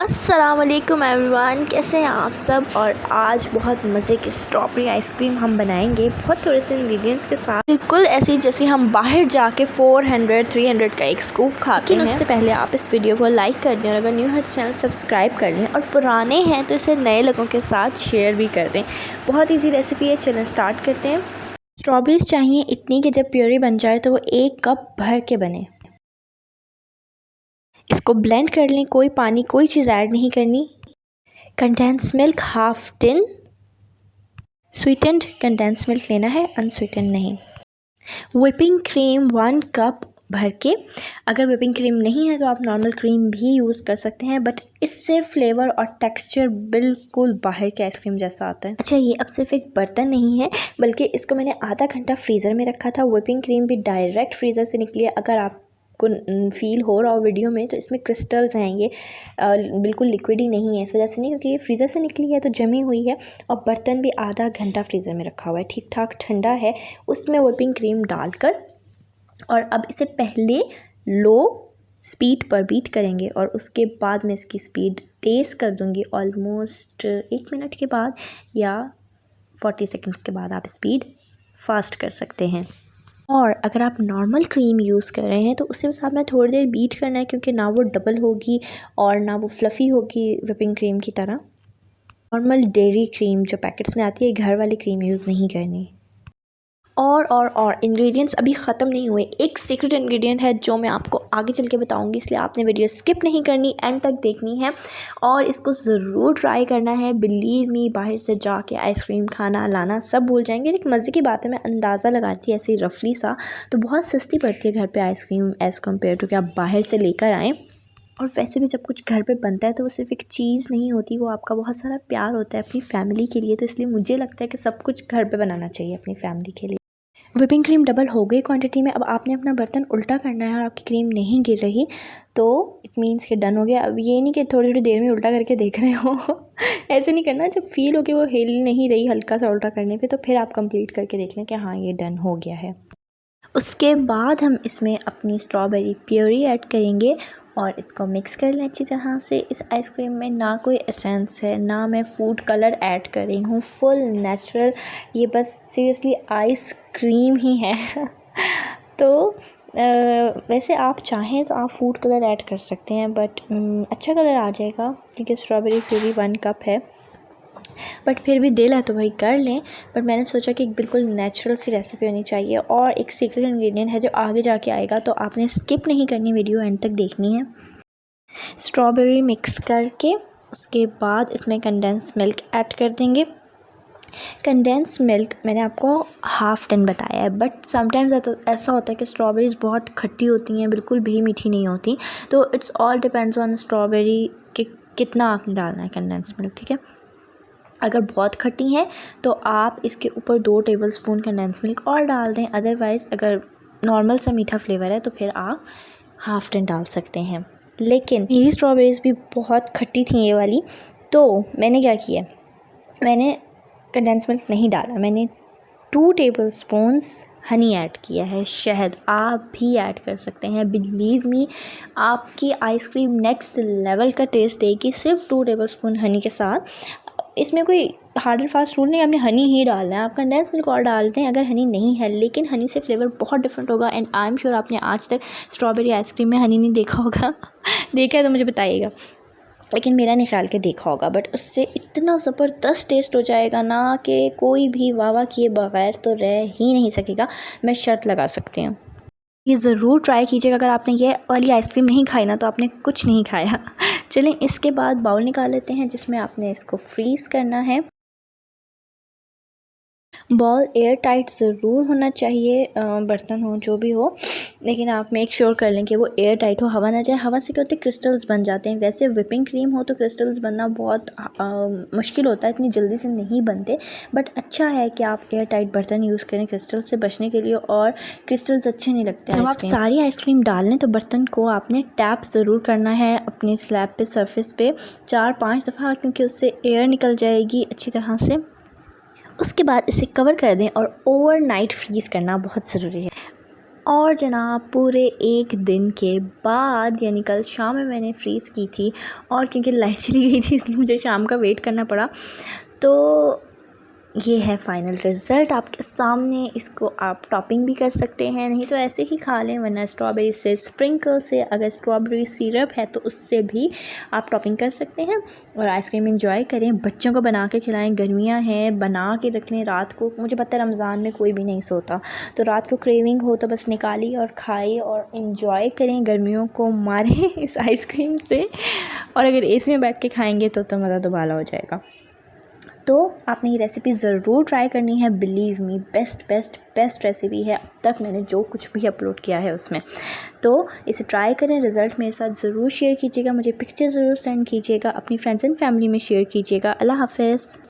अस्सलामुअलैकुम एवरीवन, कैसे हैं आप सब। और आज बहुत मज़े की स्ट्रॉबेरी आइसक्रीम हम बनाएंगे बहुत थोड़े से इंग्रेडिएंट्स के साथ, बिल्कुल ऐसी जैसे हम बाहर जाके 400-300 का एक स्कूप खाते हैं। उससे पहले आप इस वीडियो को लाइक कर दें और अगर न्यू है तो चैनल सब्सक्राइब कर लें और पुराने हैं तो इसे नए लोगों के साथ शेयर भी कर दें। बहुत ईजी रेसिपी है, चलें स्टार्ट करते हैं। स्ट्रॉबेरीज चाहिए इतनी कि जब प्योरी बन जाए तो वो 1 कप भर के बने। इसको ब्लेंड कर लें, कोई पानी कोई चीज़ ऐड नहीं करनी। Condense milk half tin, sweetened condense milk लेना है, अनस्वीटेंड नहीं। व्हिपिंग क्रीम 1 कप भर के। अगर व्हिपिंग क्रीम नहीं है तो आप नॉर्मल क्रीम भी यूज़ कर सकते हैं, बट इससे फ्लेवर और टेक्सचर बिल्कुल बाहर के आइसक्रीम जैसा आता है। अच्छा, ये अब सिर्फ एक बर्तन नहीं है बल्कि इसको मैंने आधा घंटा फ्रीज़र में रखा था। व्हिपिंग क्रीम भी डायरेक्ट फ्रीज़र से निकली है। अगर आप को फील हो रहा हो वीडियो में तो इसमें क्रिस्टल्स हैं, ये बिल्कुल लिक्विड ही नहीं है, इस वजह से नहीं, क्योंकि ये फ्रीज़र से निकली है तो जमी हुई है। और बर्तन भी आधा घंटा फ्रीज़र में रखा हुआ है, ठीक ठाक ठंडा है। उसमें व्हिपिंग क्रीम डालकर और अब इसे पहले लो स्पीड पर बीट करेंगे और उसके बाद मैं इसकी स्पीड तेज़ कर दूँगी। ऑलमोस्ट 1 मिनट के बाद या 40 सेकंड्स के बाद आप स्पीड फास्ट कर सकते हैं। और अगर आप नॉर्मल क्रीम यूज़ कर रहे हैं तो उसके साथ में थोड़ी देर बीट करना है, क्योंकि ना वो डबल होगी और ना वो फ्लफ़ी होगी व्हिपिंग क्रीम की तरह। नॉर्मल डेयरी क्रीम जो पैकेट्स में आती है, घर वाली क्रीम यूज़ नहीं करनी। और इंग्रेडिएंट्स अभी ख़त्म नहीं हुए। एक सीक्रेट इंग्रेडिएंट है जो मैं आपको आगे चल के बताऊंगी, इसलिए आपने वीडियो स्किप नहीं करनी, एंड तक देखनी है और इसको ज़रूर ट्राई करना है। बिलीव मी, बाहर से जाके आइसक्रीम खाना लाना सब भूल जाएंगे। एक मज़े की बात है, मैं अंदाज़ा लगाती ऐसे ही रफली सा, तो बहुत सस्ती पड़ती है घर पर आइसक्रीम एज़ कम्पेयर टू कि आप बाहर से लेकर आएँ। और वैसे भी जब कुछ घर पे बनता है तो वो सिर्फ एक चीज़ नहीं होती, वो आपका बहुत सारा प्यार होता है अपनी फैमिली के लिए। तो इसलिए मुझे लगता है कि सब कुछ घर पे बनाना चाहिए अपनी फैमिली के लिए। व्हिपिंग क्रीम डबल हो गई क्वांटिटी में। अब आपने अपना बर्तन उल्टा करना है और आपकी क्रीम नहीं गिर रही तो इट मीन्स कि डन हो गया। अब ये नहीं कि थोड़ी थोड़ी देर में उल्टा करके देख रहे हो ऐसे नहीं करना। जब फील हो कि वो हिल नहीं रही हल्का सा उल्टा करने पे, तो फिर आप कंप्लीट करके देख लें कि हाँ ये डन हो गया है। उसके बाद हम इसमें अपनी स्ट्रॉबेरी प्योरी ऐड करेंगे और इसको मिक्स कर लें अच्छी तरह से। इस आइसक्रीम में ना कोई एसेंस है, ना मैं फूड कलर ऐड कर रही हूँ, फुल नेचुरल, ये बस सीरियसली आइसक्रीम ही है तो वैसे आप चाहें तो आप फूड कलर ऐड कर सकते हैं, बट अच्छा कलर आ जाएगा क्योंकि स्ट्रॉबेरी प्योरी 1 कप है। बट फिर भी दिल है तो वही कर लें। बट मैंने सोचा कि एक बिल्कुल नेचुरल सी रेसिपी होनी चाहिए और एक सीक्रेट इंग्रेडिएंट है जो आगे जाके आएगा, तो आपने स्किप नहीं करनी, वीडियो एंड तक देखनी है। स्ट्रॉबेरी मिक्स करके उसके बाद इसमें कंडेंस मिल्क ऐड कर देंगे। कंडेंस मिल्क मैंने आपको हाफ टिन बताया है, बट समटाइम्स ऐसा होता है कि स्ट्रॉबेरीज़ बहुत खट्टी होती हैं, बिल्कुल भी मीठी नहीं होती। तो it's all depends on strawberry कि कितना आपने डालना है कंडेंस मिल्क, ठीक है। अगर बहुत खट्टी हैं तो आप इसके ऊपर 2 टेबलस्पून कंडेंस मिल्क और डाल दें। अदरवाइज़ अगर नॉर्मल सा मीठा फ्लेवर है तो फिर आप हाफ टिन डाल सकते हैं। लेकिन मेरी स्ट्रॉबेरीज़ भी बहुत खट्टी थी ये वाली, तो मैंने क्या किया, मैंने कंडेंस मिल्क नहीं डाला, मैंने 2 टेबलस्पून्स हनी ऐड किया है, शहद। आप भी ऐड कर सकते हैं। बिलीव मी, आपकी आइसक्रीम नेक्स्ट लेवल का टेस्ट देगी सिर्फ 2 टेबलस्पून हनी के साथ। इसमें कोई हार्ड एंड फास्ट रूल नहीं, आपने हनी ही डालना है। आप कंडेंस मिल्क और डालते हैं अगर हनी नहीं है, लेकिन हनी से फ्लेवर बहुत डिफरेंट होगा। एंड आई एम श्योर आपने आज तक स्ट्रॉबेरी आइसक्रीम में हनी नहीं देखा होगा देखा है तो मुझे बताइएगा, लेकिन मेरा नहीं ख्याल के देखा होगा। बट उससे इतना ज़बरदस्त टेस्ट हो जाएगा ना कि कोई भी वाह वाह किए बगैर तो रह ही नहीं सकेगा, मैं शर्त लगा सकती हूँ। ये ज़रूर ट्राई कीजिएगा। अगर आपने ये वाली आइसक्रीम नहीं खाई ना तो आपने कुछ नहीं खाया चलें, इसके बाद बाउल निकाल लेते हैं जिसमें आपने इसको फ्रीज़ करना है। बॉल एयर टाइट ज़रूर होना चाहिए, बर्तन हो जो भी हो, लेकिन आप मेक श्योर कर लें कि वो एयर टाइट हो, हवा ना जाए। हवा से क्या होते हैं, क्रिस्टल्स बन जाते हैं। वैसे व्हिपिंग क्रीम हो तो क्रिस्टल्स बनना बहुत मुश्किल होता है, इतनी जल्दी से नहीं बनते। बट अच्छा है कि आप एयर टाइट बर्तन यूज़ करें क्रिस्टल से बचने के लिए, और क्रिस्टल्स अच्छे नहीं लगते। जब आप सारी आइसक्रीम डाल लें तो बर्तन को आपने टैप ज़रूर करना है अपनी स्लैब पे, सरफेस पे 4-5 दफ़ा, क्योंकि उससे एयर निकल जाएगी अच्छी तरह से। उसके बाद इसे कवर कर दें और ओवरनाइट फ्रीज़ करना बहुत ज़रूरी है। और जनाब पूरे एक दिन के बाद यानी कल शाम में मैंने फ्रीज़ की थी, और क्योंकि लाइट चली गई थी इसलिए मुझे शाम का वेट करना पड़ा। तो ये है फ़ाइनल रिज़ल्ट आपके सामने। इसको आप टॉपिंग भी कर सकते हैं, नहीं तो ऐसे ही खा लें, वरना स्ट्रॉबेरी से स्प्रिंकल से, अगर स्ट्रॉबेरी सिरप है तो उससे भी आप टॉपिंग कर सकते हैं और आइसक्रीम एंजॉय करें। बच्चों को बना के खिलाएं, गर्मियां हैं, बना के रख लें रात को। मुझे पता है रमज़ान में कोई भी नहीं सोता, तो रात को क्रेविंग हो तो बस निकालिए और खाइए और इन्जॉय करें, गर्मियों को मारें इस आइसक्रीम से। और अगर एसी में बैठ के खाएँगे तो मज़ा दुबाला हो जाएगा। तो आपने ये रेसिपी ज़रूर ट्राई करनी है, बिलीव मी, बेस्ट रेसिपी है अब तक मैंने जो कुछ भी अपलोड किया है उसमें। तो इसे ट्राई करें, रिज़ल्ट मेरे साथ ज़रूर शेयर कीजिएगा, मुझे पिक्चर ज़रूर सेंड कीजिएगा, अपनी फ्रेंड्स एंड फैमिली में शेयर कीजिएगा। अल्लाह हाफ़िज़।